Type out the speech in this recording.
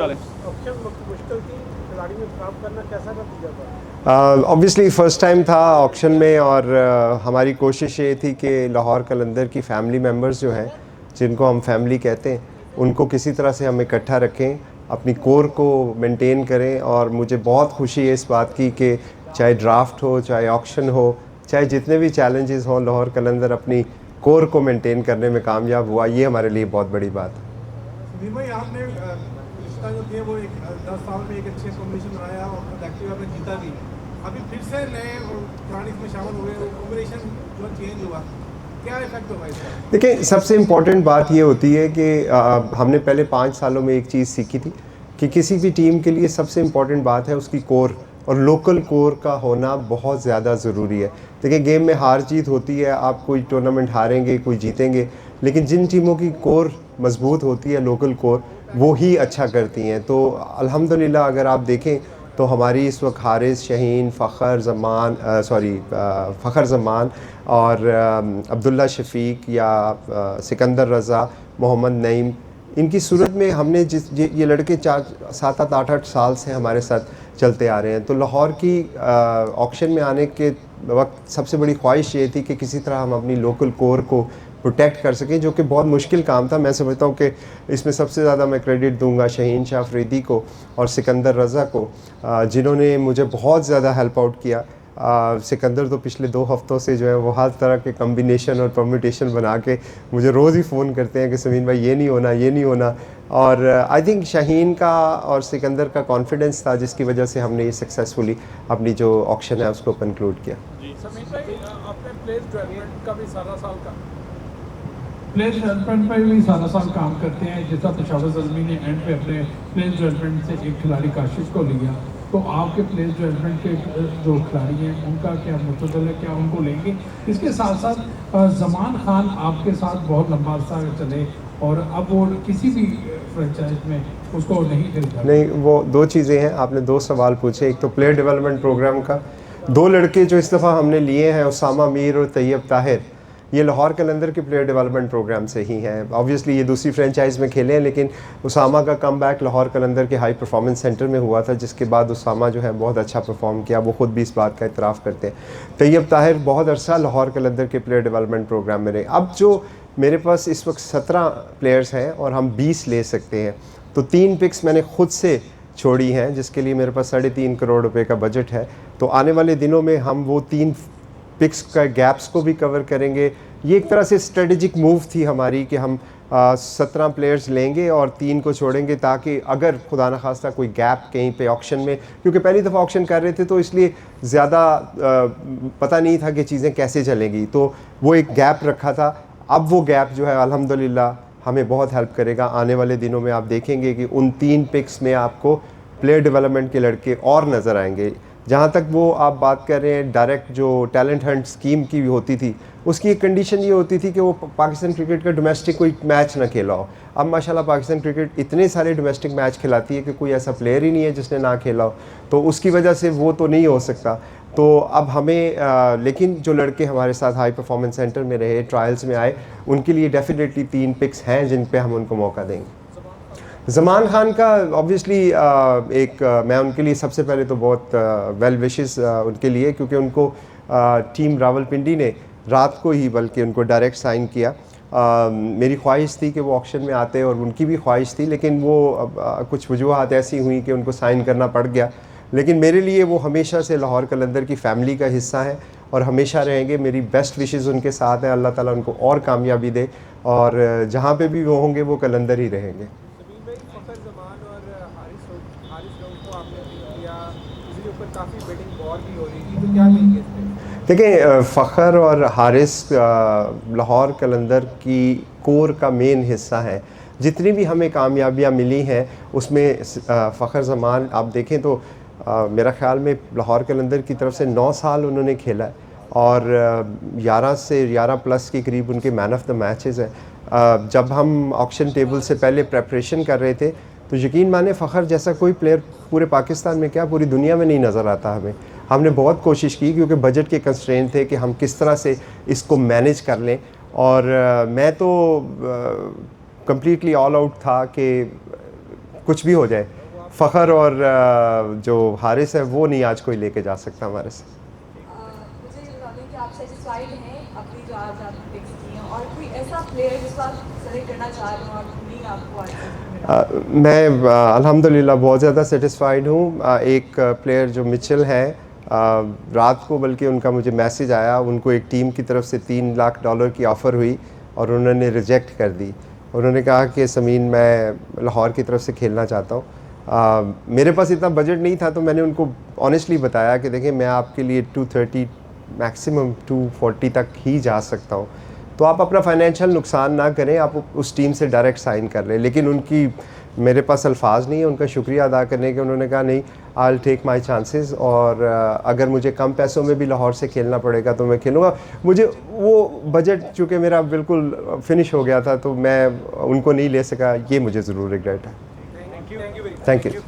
वाले? ऑप्शन मुश्किल थी, खिलाड़ी में काम करना कैसा नतीजा था? ऑब्वियसली फ़र्स्ट टाइम था ऑक्शन में, और हमारी कोशिश ये थी कि लाहौर कलंदर की फैमिली मेम्बर्स जो हैं, जिनको हम फैमिली कहते हैं, उनको किसी तरह से हम इकट्ठा रखें, अपनी कोर को मेंटेन करें। और मुझे बहुत खुशी है इस बात की कि चाहे ड्राफ्ट हो, चाहे ऑक्शन हो, चाहे जितने भी चैलेंजेस हों, लाहौर कलंदर अपनी कोर को मेंटेन करने में कामयाब हुआ। ये हमारे लिए बहुत बड़ी बात है। सुधीर भाई, आपने रिश्ता जो थे वो 10 साल में एक अच्छे कॉम्बिनेशन बनाया और एक्टिव आपने जीता भी। अभी फिर से नए खिलाड़ी इसमें शामिल हुए, कॉम्बिनेशन जो चेंज हुआ, क्या इफेक्ट होगा इसका? देखिए, सबसे इम्पॉर्टेंट बात ये होती है कि हमने पहले 5 सालों में एक चीज़ सीखी थी कि किसी भी टीम के लिए सबसे इम्पॉर्टेंट बात है उसकी कोर, और लोकल कोर का होना बहुत ज़्यादा ज़रूरी है। देखिए, गेम में हार जीत होती है, आप कोई टूर्नामेंट हारेंगे, कोई जीतेंगे, लेकिन जिन टीमों की कोर मजबूत होती है, लोकल कोर, वो ही अच्छा करती हैं। तो अल्हम्दुलिल्लाह अगर आप देखें तो हमारी इस वक्त हारिस, शहीन, फ़खर ज़मान और अब्दुल्ला शफ़ीक या सिकंदर रज़ा, मोहम्मद नईम, इनकी सूरत में हमने ये लड़के 7-7, 8-8 साल से हमारे साथ चलते आ रहे हैं। तो लाहौर की ऑक्शन में आने के वक्त सबसे बड़ी ख्वाहिश ये थी कि किसी तरह हम अपनी लोकल कोर को प्रोटेक्ट कर सकें, जो कि बहुत मुश्किल काम था। मैं समझता हूँ कि इसमें सबसे ज़्यादा मैं क्रेडिट दूंगा शहीन शाह अफरीदी को और सिकंदर रज़ा को, जिन्होंने मुझे बहुत ज़्यादा हेल्प आउट किया। सिकंदर तो पिछले 2 हफ्तों से जो है वो हर तरह के कम्बिनेशन और परम्यूटेशन बना के मुझे रोज़ ही फ़ोन करते हैं कि समीन भाई ये नहीं होना, ये नहीं होना। और आई थिंक शाहीन का और सिकंदर का कॉन्फिडेंस था जिसकी वजह से हमने ये सक्सेसफुली अपनी जो ऑक्शन है उसको कंक्लूड किया। समीन भाई, आपने प्लेस डेवलपमेंट का भी सारा साल का प्लेस डेवलपमेंट पर भी सारा साल काम करते हैं। जैसा पेशावर ज़ल्मी ने एंड पे अपने प्लेस डेवलपमेंट से एक खिलाड़ी काशिश को लिया, तो आपके प्लेस डेवलपमेंट के जो खिलाड़ी हैं उनका क्या मुस्तकबिल है, क्या उनको लेंगे? इसके साथ साथ ज़मान खान आपके साथ बहुत लंबा अर्सा चले और अब वो किसी भी फ्रेंचाइज में उसको नहीं, वो 2 चीज़ें हैं। आपने 2 सवाल पूछे। एक तो प्लेयर डेवलपमेंट प्रोग्राम का, 2 लड़के जो इस दफ़ा हमने लिए हैं, उसामा मीर और तैयब ताहिर, ये लाहौर कलंदर के प्लेयर डेवलपमेंट प्रोग्राम से ही हैं। ऑब्वियसली ये दूसरी फ्रेंचाइज़ में खेले हैं, लेकिन उसामा का कम बैक लाहौर कलंदर के हाई परफॉर्मेंस सेंटर में हुआ था, जिसके बाद उसामा जो है बहुत अच्छा परफॉर्म किया। वो ख़ुद भी इस बात का इतराफ़ करते हैं। तैयब ताहिर बहुत अरसा लाहौर कलंदर के प्लेयर डेवलपमेंट प्रोग्राम में रहे। अब जो मेरे पास इस वक्त 17 प्लेयर्स हैं और हम 20 ले सकते हैं, तो 3 पिक्स मैंने ख़ुद से छोड़ी हैं, जिसके लिए मेरे पास 3.5 करोड़ रुपए का बजट है। तो आने वाले दिनों में हम वो 3 पिक्स का गैप्स को भी कवर करेंगे। ये एक तरह से स्ट्रेटेजिक मूव थी हमारी कि हम 17 प्लेयर्स लेंगे और 3 को छोड़ेंगे, ताकि अगर खुदा न खास्ता कोई गैप कहीं पे ऑक्शन में, क्योंकि पहली दफ़ा ऑक्शन कर रहे थे तो इसलिए ज़्यादा पता नहीं था कि चीज़ें कैसे चलेंगी, तो वो एक गैप रखा था। अब वो गैप जो है अल्हम्दुलिल्लाह हमें बहुत हेल्प करेगा। आने वाले दिनों में आप देखेंगे कि उन 3 पिक्स में आपको प्लेयर डेवलपमेंट के लड़के और नज़र आएंगे। जहाँ तक वो आप बात कर रहे हैं डायरेक्ट जो टैलेंट हंट स्कीम की भी होती थी, उसकी एक कंडीशन ये होती थी कि वो पाकिस्तान क्रिकेट का डोमेस्टिक कोई मैच ना खेला हो। अब माशाल्लाह पाकिस्तान क्रिकेट इतने सारे डोमेस्टिक मैच खिलाती है कि कोई ऐसा प्लेयर ही नहीं है जिसने ना खेला हो, तो उसकी वजह से वो तो नहीं हो सकता। तो अब हमें लेकिन जो लड़के हमारे साथ हाई परफॉर्मेंस सेंटर में रहे, ट्रायल्स में आए, उनके लिए डेफिनेटली 3 पिक्स हैं जिन पे हम उनको मौका देंगे। ज़मान खान का ऑब्वियसली मैं उनके लिए सबसे पहले तो बहुत वेल विशेस उनके लिए, क्योंकि उनको टीम रावलपिंडी ने रात को ही बल्कि उनको डायरेक्ट साइन किया। मेरी ख्वाहिश थी कि वो ऑक्शन में आते और उनकी भी ख्वाहिश थी, लेकिन वो कुछ वजूहात ऐसी हुई कि उनको साइन करना पड़ गया। लेकिन मेरे लिए वो हमेशा से लाहौर कलंदर की फ़ैमिली का हिस्सा है और हमेशा रहेंगे। मेरी बेस्ट विशेस उनके साथ हैं। अल्लाह ताला उनको और कामयाबी दे, और जहाँ पे भी वो होंगे वो कलंदर ही रहेंगे। देखिए, फ़खर और हारिस लाहौर कलंदर की कोर का मेन हिस्सा है। जितनी भी हमें कामयाबियाँ मिली हैं उसमें फ़खर ज़मान आप देखें तो मेरा ख़्याल में लाहौर कलंदर की तरफ से 9 साल उन्होंने खेला है और 11 से 11 प्लस के करीब उनके मैन ऑफ द मैचेस हैं। जब हम ऑक्शन टेबल से पहले प्रेपरेशन कर रहे थे तो यकीन माने फ़खर जैसा कोई प्लेयर पूरे पाकिस्तान में क्या पूरी दुनिया में नहीं नज़र आता हमें। हमने बहुत कोशिश की क्योंकि बजट के कंस्ट्रेंट थे कि हम किस तरह से इसको मैनेज कर लें, और मैं तो कम्प्लीटली ऑल आउट था कि कुछ भी हो जाए, फ़ख्र और जो हारिस है वो नहीं आज कोई लेके जा सकता हमारे से। मुझे ये बता दें कि आप सेटिस्फाइड हैं अपनी जो आज आपने पिक्स की हैं, और कोई ऐसा प्लेयर जिसको आप सेलेक्ट करना चाह रहे हो और नहीं आपको आज मैं अल्हम्दुलिल्लाह बहुत ज़्यादा सेटिस्फाइड हूँ। एक प्लेयर जो मिचेल है, रात को बल्कि उनका मुझे मैसेज आया, उनको एक टीम की तरफ से $3 लाख की ऑफ़र हुई और उन्होंने रिजेक्ट कर दी। उन्होंने कहा कि समीन मैं लाहौर की तरफ से खेलना चाहता हूँ। मेरे पास इतना बजट नहीं था, तो मैंने उनको ऑनेस्टली बताया कि देखिए मैं आपके लिए 230 मैक्सिमम 240 तक ही जा सकता हूँ, तो आप अपना फाइनेंशियल नुकसान ना करें, आप उस टीम से डायरेक्ट साइन कर लें। लेकिन उनकी मेरे पास अल्फाज नहीं है उनका शुक्रिया अदा करने के। उन्होंने कहा नहीं, I will take my chances, और अगर मुझे कम पैसों में भी लाहौर से खेलना पड़ेगा तो मैं खेलूँगा। मुझे वो बजट चूँकि मेरा बिल्कुल फिनिश हो गया था, तो मैं उनको नहीं ले सका, ये मुझे ज़रूर रिग्रेट है। Thank you.